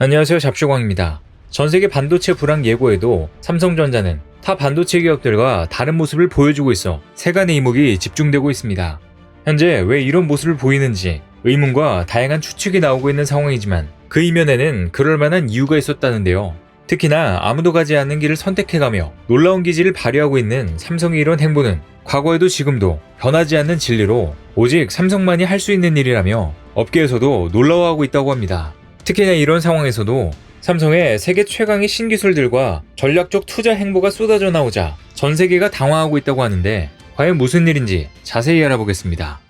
안녕하세요. 잡쇼광입니다. 전세계 반도체 불황 예고에도 삼성전자는 타 반도체 기업들과 다른 모습을 보여주고 있어 세간의 이목이 집중되고 있습니다. 현재 왜 이런 모습을 보이는지 의문과 다양한 추측이 나오고 있는 상황이지만 그 이면에는 그럴 만한 이유가 있었다는데요. 특히나 아무도 가지 않는 길을 선택해가며 놀라운 기질을 발휘하고 있는 삼성의 이런 행보는 과거에도 지금도 변하지 않는 진리로 오직 삼성만이 할 수 있는 일이라며 업계에서도 놀라워하고 있다고 합니다. 특히나 이런 상황에서도 삼성의 세계 최강의 신기술들과 전략적 투자 행보가 쏟아져 나오자 전 세계가 당황하고 있다고 하는데 과연 무슨 일인지 자세히 알아보겠습니다.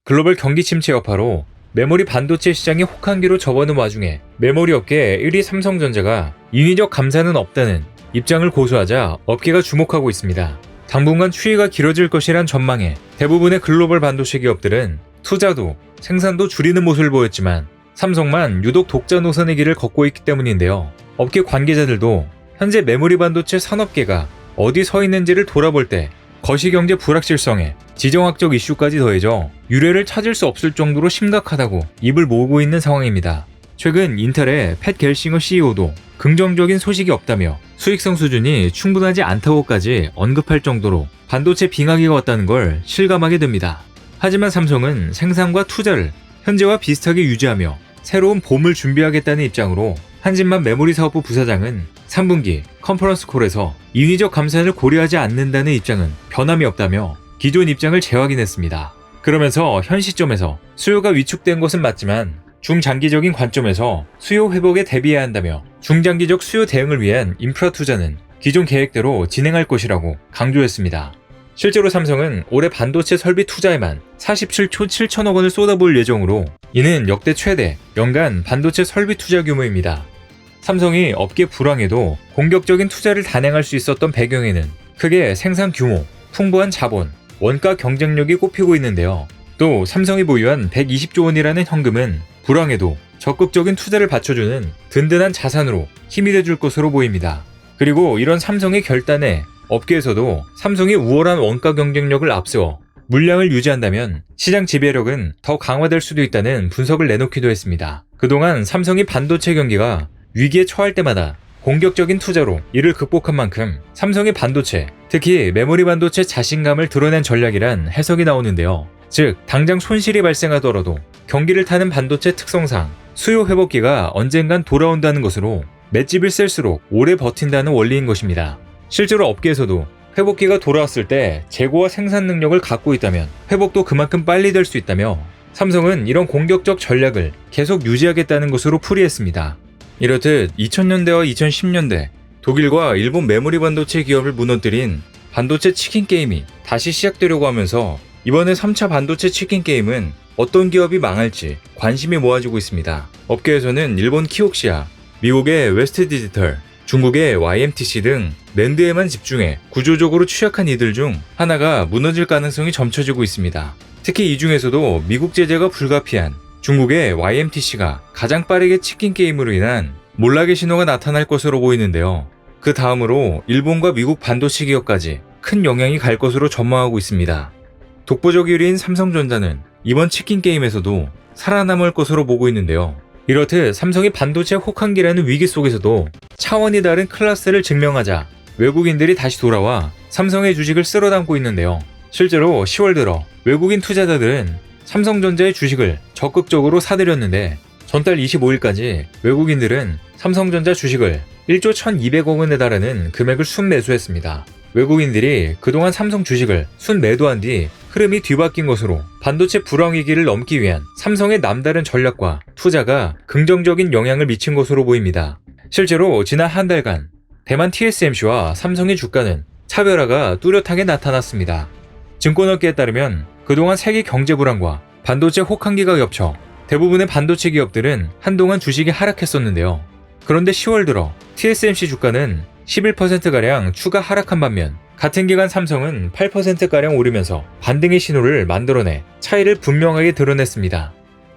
글로벌 경기 침체 여파로 메모리 반도체 시장이 혹한기로 접어든 와중에 메모리 업계 1위 삼성전자가 인위적 감산은 없다는 입장을 고수하자 업계가 주목하고 있습니다. 당분간 추이가 길어질 것이란 전망에 대부분의 글로벌 반도체 기업들은 투자도 생산도 줄이는 모습을 보였지만 삼성만 유독 독자 노선의 길을 걷고 있기 때문인데요. 업계 관계자들도 현재 메모리 반도체 산업계가 어디 서 있는지를 돌아볼 때 거시경제 불확실성에 지정학적 이슈까지 더해져 유례를 찾을 수 없을 정도로 심각하다고 입을 모으고 있는 상황입니다. 최근 인텔의 팻 겔싱어 CEO도 긍정적인 소식이 없다며 수익성 수준이 충분하지 않다고까지 언급할 정도로 반도체 빙하기가 왔다는 걸 실감하게 됩니다. 하지만 삼성은 생산과 투자를 현재와 비슷하게 유지하며 새로운 봄을 준비하겠다는 입장으로 한진만 메모리 사업부 부사장은 3분기 컨퍼런스 콜에서 인위적 감산을 고려하지 않는다는 입장은 변함이 없다며 기존 입장을 재확인했습니다. 그러면서 현 시점에서 수요가 위축된 것은 맞지만 중장기적인 관점에서 수요 회복에 대비해야 한다며 중장기적 수요 대응을 위한 인프라 투자는 기존 계획대로 진행할 것이라고 강조했습니다. 실제로 삼성은 올해 반도체 설비 투자에만 47조 7천억 원을 쏟아부을 예정으로 이는 역대 최대 연간 반도체 설비 투자 규모입니다. 삼성이 업계 불황에도 공격적인 투자를 단행할 수 있었던 배경에는 크게 생산 규모, 풍부한 자본, 원가 경쟁력이 꼽히고 있는데요. 또 삼성이 보유한 120조 원이라는 현금은 불황에도 적극적인 투자를 받쳐주는 든든한 자산으로 힘이 돼줄 것으로 보입니다. 그리고 이런 삼성의 결단에 업계에서도 삼성이 우월한 원가 경쟁력을 앞세워 물량을 유지한다면 시장 지배력은 더 강화될 수도 있다는 분석을 내놓기도 했습니다. 그동안 삼성이 반도체 경기가 위기에 처할 때마다 공격적인 투자로 이를 극복한 만큼 삼성의 반도체, 특히 메모리 반도체 자신감을 드러낸 전략이란 해석이 나오는데요. 즉, 당장 손실이 발생하더라도 경기를 타는 반도체 특성상 수요 회복기가 언젠간 돌아온다는 것으로 맷집을 셀수록 오래 버틴다는 원리인 것입니다. 실제로 업계에서도 회복기가 돌아왔을 때 재고와 생산 능력을 갖고 있다면 회복도 그만큼 빨리 될 수 있다며 삼성은 이런 공격적 전략을 계속 유지하겠다는 것으로 풀이했습니다. 이렇듯 2000년대와 2010년대 독일과 일본 메모리 반도체 기업을 무너뜨린 반도체 치킨 게임이 다시 시작되려고 하면서 이번에 3차 반도체 치킨 게임은 어떤 기업이 망할지 관심이 모아지고 있습니다. 업계에서는 일본 키옥시아, 미국의 웨스트 디지털, 중국의 YMTC 등 낸드에만 집중해 구조적으로 취약한 이들 중 하나가 무너질 가능성이 점쳐지고 있습니다. 특히 이 중에서도 미국 제재가 불가피한 중국의 YMTC가 가장 빠르게 치킨 게임으로 인한 몰락의 신호가 나타날 것으로 보이는데요. 그 다음으로 일본과 미국 반도체 기업까지 큰 영향이 갈 것으로 전망하고 있습니다. 독보적 1위인 삼성전자는 이번 치킨 게임에서도 살아남을 것으로 보고 있는데요. 이렇듯 삼성이 반도체 혹한기라는 위기 속에서도 차원이 다른 클래스를 증명하자 외국인들이 다시 돌아와 삼성의 주식을 쓸어담고 있는데요. 실제로 10월 들어 외국인 투자자들은 삼성전자의 주식을 적극적으로 사들였는데 전달 25일까지 외국인들은 삼성전자 주식을 1조 1200억 원에 달하는 금액을 순매수했습니다. 외국인들이 그동안 삼성 주식을 순매도한 뒤 흐름이 뒤바뀐 것으로 반도체 불황 위기를 넘기 위한 삼성의 남다른 전략과 투자가 긍정적인 영향을 미친 것으로 보입니다. 실제로 지난 한 달간 대만 TSMC와 삼성의 주가는 차별화가 뚜렷하게 나타났습니다. 증권업계에 따르면 그동안 세계 경제 불황과 반도체 혹한기가 겹쳐 대부분의 반도체 기업들은 한동안 주식이 하락했었는데요. 그런데 10월 들어 TSMC 주가는 11%가량 추가 하락한 반면 같은 기간 삼성은 8%가량 오르면서 반등의 신호를 만들어내 차이를 분명하게 드러냈습니다.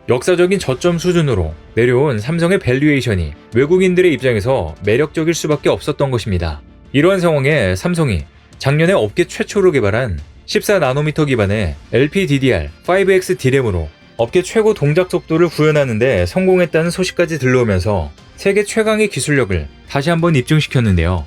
역사적인 저점 수준으로 내려온 삼성의 밸류에이션이 외국인들의 입장에서 매력적일 수밖에 없었던 것입니다. 이러한 상황에 삼성이 작년에 업계 최초로 개발한 14나노미터 기반의 LPDDR5X D램으로 업계 최고 동작 속도를 구현하는 데 성공했다는 소식까지 들러오면서 세계 최강의 기술력을 다시 한번 입증시켰는데요.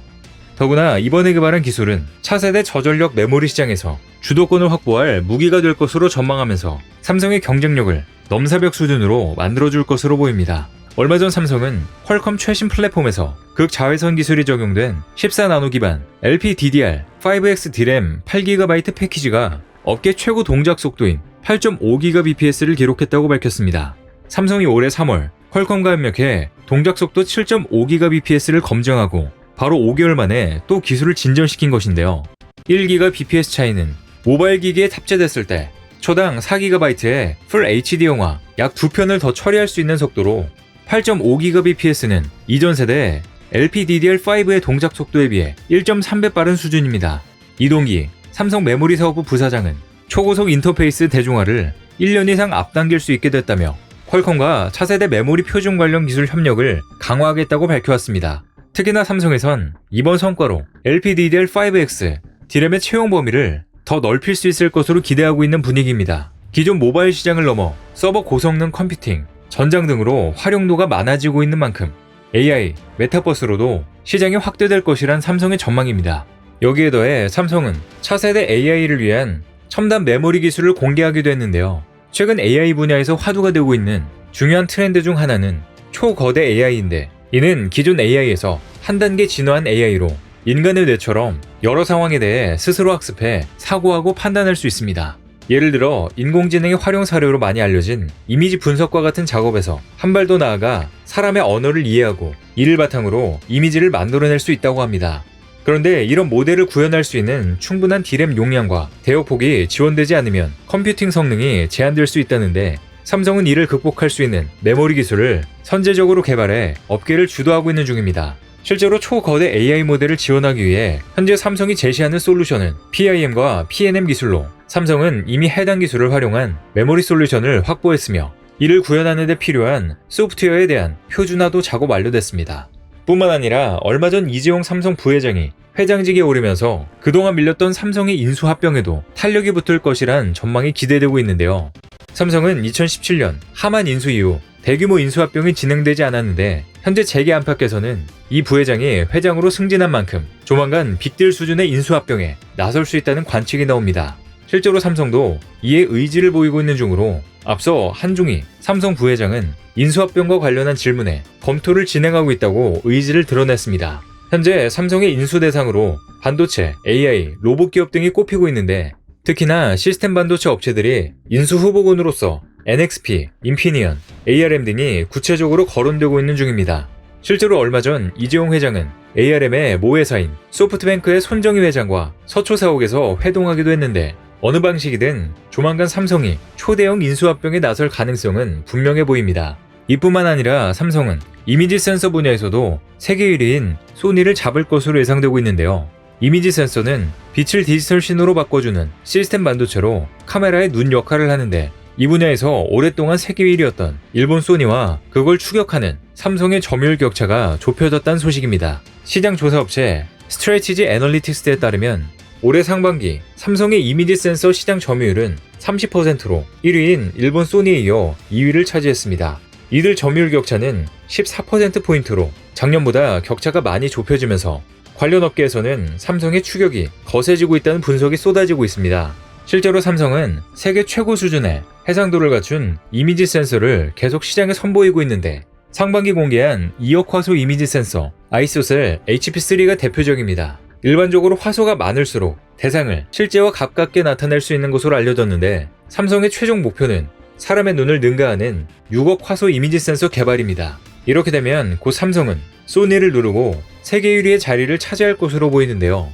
더구나 이번에 개발한 기술은 차세대 저전력 메모리 시장에서 주도권을 확보할 무기가 될 것으로 전망하면서 삼성의 경쟁력을 넘사벽 수준으로 만들어줄 것으로 보입니다. 얼마 전 삼성은 퀄컴 최신 플랫폼에서 극자외선 기술이 적용된 14나노 기반 LPDDR5X D램 8GB 패키지가 업계 최고 동작 속도인 8.5GBps를 기록했다고 밝혔습니다. 삼성이 올해 3월 퀄컴과 협력해 동작 속도 7.5GBps를 검증하고 바로 5개월 만에 또 기술을 진전시킨 것인데요. 1GBps 차이는 모바일 기기에 탑재됐을 때 초당 4GB의 풀 HD 영화 약 2편을 더 처리할 수 있는 속도로 8.5GBps는 이전 세대 LPDDR5의 동작 속도에 비해 1.3배 빠른 수준입니다. 이동기 삼성 메모리 사업부 부사장은 초고속 인터페이스 대중화를 1년 이상 앞당길 수 있게 됐다며 퀄컴과 차세대 메모리 표준 관련 기술 협력을 강화하겠다고 밝혀왔습니다. 특히나 삼성에선 이번 성과로 LPDDR5X D램의 채용 범위를 더 넓힐 수 있을 것으로 기대하고 있는 분위기입니다. 기존 모바일 시장을 넘어 서버 고성능 컴퓨팅, 전장 등으로 활용도가 많아지고 있는 만큼 AI, 메타버스로도 시장이 확대될 것이란 삼성의 전망입니다. 여기에 더해 삼성은 차세대 AI를 위한 첨단 메모리 기술을 공개하기도 했는데요. 최근 AI 분야에서 화두가 되고 있는 중요한 트렌드 중 하나는 초거대 AI인데 이는 기존 AI에서 한 단계 진화한 AI로 인간의 뇌처럼 여러 상황에 대해 스스로 학습해 사고하고 판단할 수 있습니다. 예를 들어 인공지능의 활용 사례로 많이 알려진 이미지 분석과 같은 작업에서 한 발 더 나아가 사람의 언어를 이해하고 이를 바탕으로 이미지를 만들어낼 수 있다고 합니다. 그런데 이런 모델을 구현할 수 있는 충분한 D램 용량과 대역폭이 지원되지 않으면 컴퓨팅 성능이 제한될 수 있다는데 삼성은 이를 극복할 수 있는 메모리 기술을 선제적으로 개발해 업계를 주도하고 있는 중입니다. 실제로 초거대 AI 모델을 지원하기 위해 현재 삼성이 제시하는 솔루션은 PIM과 PNM 기술로 삼성은 이미 해당 기술을 활용한 메모리 솔루션을 확보했으며 이를 구현하는 데 필요한 소프트웨어에 대한 표준화도 작업 완료됐습니다. 뿐만 아니라 얼마 전 이재용 삼성 부회장이 회장직에 오르면서 그동안 밀렸던 삼성의 인수합병에도 탄력이 붙을 것이란 전망이 기대되고 있는데요. 삼성은 2017년 하만 인수 이후 대규모 인수합병이 진행되지 않았는데 현재 재계 안팎에서는 이 부회장이 회장으로 승진한 만큼 조만간 빅딜 수준의 인수합병에 나설 수 있다는 관측이 나옵니다. 실제로 삼성도 이에 의지를 보이고 있는 중으로 앞서 한중희 삼성 부회장은 인수합병과 관련한 질문에 검토를 진행하고 있다고 의지를 드러냈습니다. 현재 삼성의 인수 대상으로 반도체, AI, 로봇 기업 등이 꼽히고 있는데 특히나 시스템 반도체 업체들이 인수 후보군으로서 NXP, 인피니언, ARM 등이 구체적으로 거론되고 있는 중입니다. 실제로 얼마 전 이재용 회장은 ARM의 모회사인 소프트뱅크의 손정희 회장과 서초 사옥에서 회동하기도 했는데 어느 방식이든 조만간 삼성이 초대형 인수합병에 나설 가능성은 분명해 보입니다. 이뿐만 아니라 삼성은 이미지 센서 분야에서도 세계 1위인 소니를 잡을 것으로 예상되고 있는데요. 이미지 센서는 빛을 디지털 신호로 바꿔주는 시스템 반도체로 카메라의 눈 역할을 하는데 이 분야에서 오랫동안 세계 1위였던 일본 소니와 그걸 추격하는 삼성의 점유율 격차가 좁혀졌다는 소식입니다. 시장 조사업체 스트레티지 애널리틱스에 따르면 올해 상반기 삼성의 이미지 센서 시장 점유율은 30%로 1위인 일본 소니에 이어 2위를 차지했습니다. 이들 점유율 격차는 14%포인트로 작년보다 격차가 많이 좁혀지면서 관련 업계에서는 삼성의 추격이 거세지고 있다는 분석이 쏟아지고 있습니다. 실제로 삼성은 세계 최고 수준의 해상도를 갖춘 이미지 센서를 계속 시장에 선보이고 있는데 상반기 공개한 2억 화소 이미지 센서 아이소셀 HP3가 대표적입니다. 일반적으로 화소가 많을수록 대상을 실제와 가깝게 나타낼 수 있는 것으로 알려졌는데 삼성의 최종 목표는 사람의 눈을 능가하는 6억 화소 이미지 센서 개발입니다. 이렇게 되면 곧 삼성은 소니를 누르고 세계 1위의 자리를 차지할 것으로 보이는데요.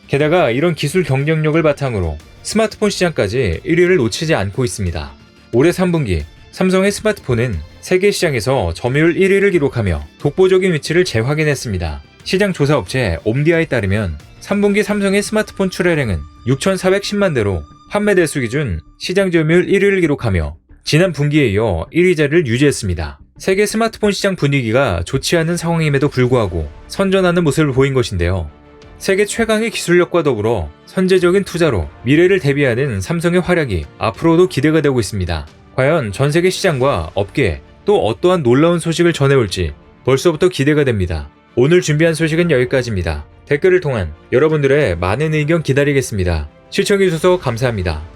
게다가 이런 기술 경쟁력을 바탕으로 스마트폰 시장까지 1위를 놓치지 않고 있습니다. 올해 3분기 삼성의 스마트폰은 세계 시장에서 점유율 1위를 기록하며 독보적인 위치를 재확인했습니다. 시장 조사 업체 옴디아에 따르면 3분기 삼성의 스마트폰 출하량은 6,410만 대로 판매 대수 기준 시장 점유율 1위를 기록하며 지난 분기에 이어 1위 자리를 유지했습니다. 세계 스마트폰 시장 분위기가 좋지 않은 상황임에도 불구하고 선전하는 모습을 보인 것인데요. 세계 최강의 기술력과 더불어 선제적인 투자로 미래를 대비하는 삼성의 활약이 앞으로도 기대가 되고 있습니다. 과연 전세계 시장과 업계에 또 어떠한 놀라운 소식을 전해올지 벌써부터 기대가 됩니다. 오늘 준비한 소식은 여기까지입니다. 댓글을 통한 여러분들의 많은 의견 기다리겠습니다. 시청해주셔서 감사합니다.